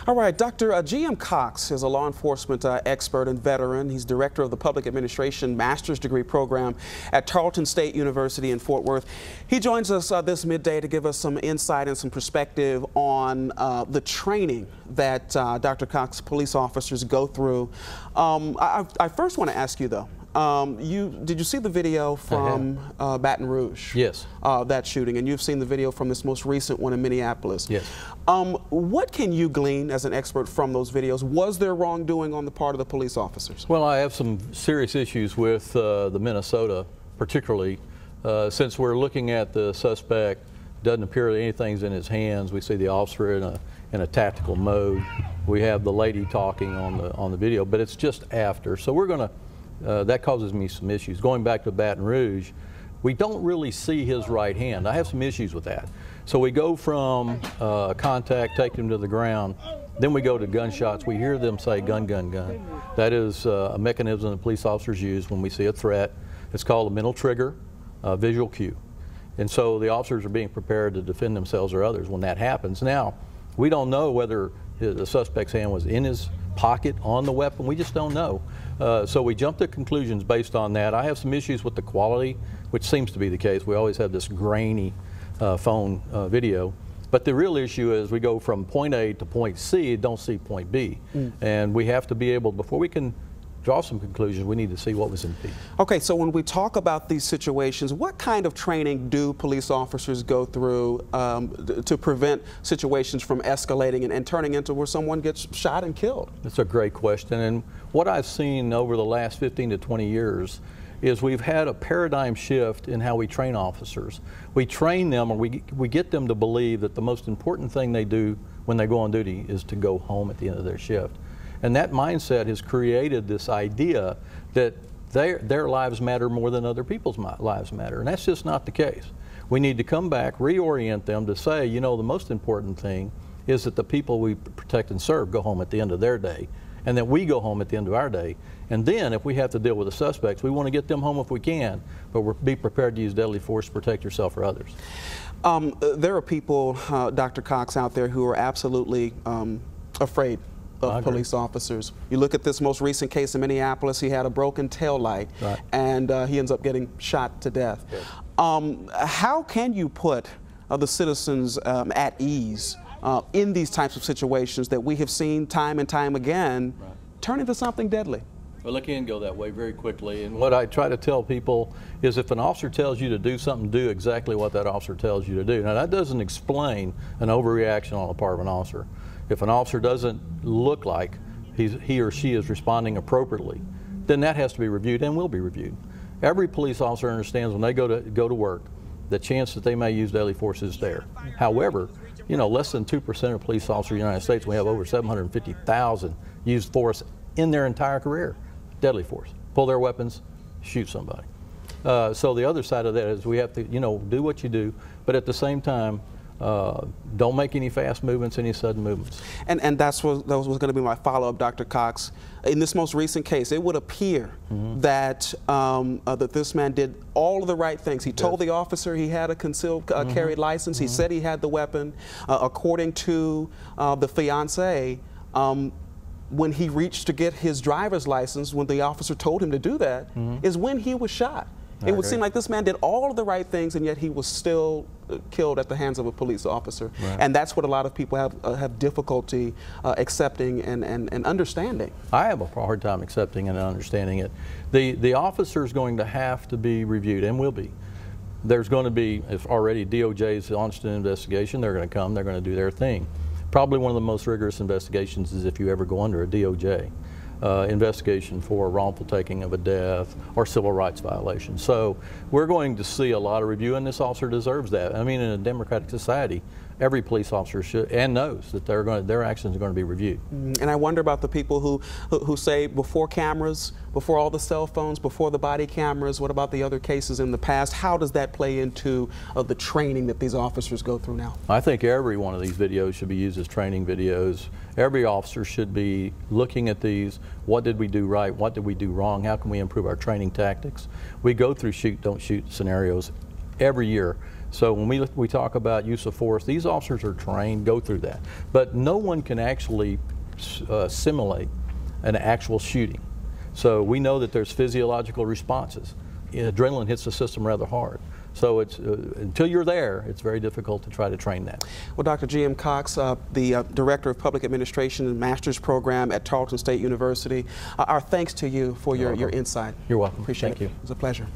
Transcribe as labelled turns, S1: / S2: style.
S1: All right, Dr. G.M. Cox is a law enforcement expert and veteran. He's director of the Public Administration Master's Degree Program at Tarleton State University in Fort Worth. He joins us this midday to give us some insight and some perspective on the training that Dr. Cox police officers go through. I first want to ask you, though, did you see the video from Baton Rouge?
S2: Yes.
S1: That shooting, and you've seen the video from this most recent one in Minneapolis.
S2: Yes.
S1: What can you glean as an expert from those videos? Was there wrongdoing on the part of the police officers?
S2: Well, I have some serious issues with the Minnesota, particularly since we're looking at the suspect. Doesn't appear that anything's in his hands. We see the officer in a tactical mode. We have the lady talking on the video, but it's just after. So we're going to. That causes me some issues. Going back to Baton Rouge, we don't really see his right hand. I have some issues with that. So we go from contact, take him to the ground, then we go to gunshots. We hear them say gun, gun, gun. That is a mechanism that police officers use when we see a threat. It's called a mental trigger, visual cue. And so the officers are being prepared to defend themselves or others when that happens. Now, we don't know whether the suspect's hand was in his pocket, on the weapon. We just don't know. So we jump to conclusions based on that. I have some issues with the quality, which seems to be the case. We always have this grainy phone video. But the real issue is we go from point A to point C, don't see point B. And we have to be able, before we can draw some conclusions, we need to see what was in B.
S1: Okay, so when we talk about these situations, what kind of training do police officers go through to prevent situations from escalating and turning into where someone gets shot and killed?
S2: That's a great question. And what I've seen over the last 15 to 20 years is we've had a paradigm shift in how we train officers. We train them, or we get them to believe that the most important thing they do when they go on duty is to go home at the end of their shift. And that mindset has created this idea that their lives matter more than other people's lives matter. And that's just not the case. We need to come back, reorient them to say, you know, the most important thing is that the people we protect and serve go home at the end of their day, and that we go home at the end of our day. And then if we have to deal with the suspects, we want to get them home if we can, but be prepared to use deadly force to protect yourself or others.
S1: There are people, Dr. Cox, out there who are absolutely afraid of police officers. You look at this most recent case in Minneapolis. He had a broken tail light, and he ends up getting shot to death. How can you put the citizens at ease in these types of situations that we have seen time and time again turn into something deadly?
S2: Well, it can go that way very quickly. And what I try to tell people is if an officer tells you to do something, do exactly what that officer tells you to do. Now, that doesn't explain an overreaction on the part of an officer. If an officer doesn't look like he or she is responding appropriately, then that has to be reviewed and will be reviewed. Every police officer understands when they go to work, the chance that they may use deadly force is there. However, you know, less than 2% of police officers in the United States, we have over 750,000 use force in their entire career. Deadly force. Pull their weapons, shoot somebody. So the other side of that is we have to, you know, do what you do, but at the same time, don't make any fast movements, any sudden movements. And
S1: that was going to be my follow-up, Dr. Cox. In this most recent case, it would appear that that this man did all of the right things. He told the officer he had a concealed carry license. He said he had the weapon. According to the fiancée, when he reached to get his driver's license, when the officer told him to do that, is when he was shot. It would seem like this man did all of the right things, and yet he was still killed at the hands of a police officer. And that's what a lot of people have difficulty accepting and understanding.
S2: I have a hard time accepting and understanding it. The officer is going to have to be reviewed, and will be. There's going to be, if already DOJ's launched an investigation, they're going to come, they're going to do their thing. Probably one of the most rigorous investigations is if you ever go under a DOJ. Investigation for wrongful taking of a death or civil rights violation. So we're going to see a lot of review, and this officer deserves that. I mean, in a democratic society, every police officer should and knows that their actions are going to be reviewed.
S1: And I wonder about the people who say before cameras, before all the cell phones, before the body cameras, what about the other cases in the past? How does that play into the training that these officers go through now?
S2: I think every one of these videos should be used as training videos. Every officer should be looking at these. What did we do right? What did we do wrong? How can we improve our training tactics? We go through shoot, don't shoot scenarios every year. So when we talk about use of force, these officers are trained, go through that. But no one can actually simulate an actual shooting. So we know that there's physiological responses. Adrenaline hits the system rather hard. So it's until you're there, it's very difficult to try to train that.
S1: Well, Dr. G.M. Cox, the Director of Public Administration and Master's Program at Tarleton State University, our thanks to you for your insight.
S2: You're welcome.
S1: Appreciate
S2: Thank
S1: it.
S2: you.
S1: It was a pleasure.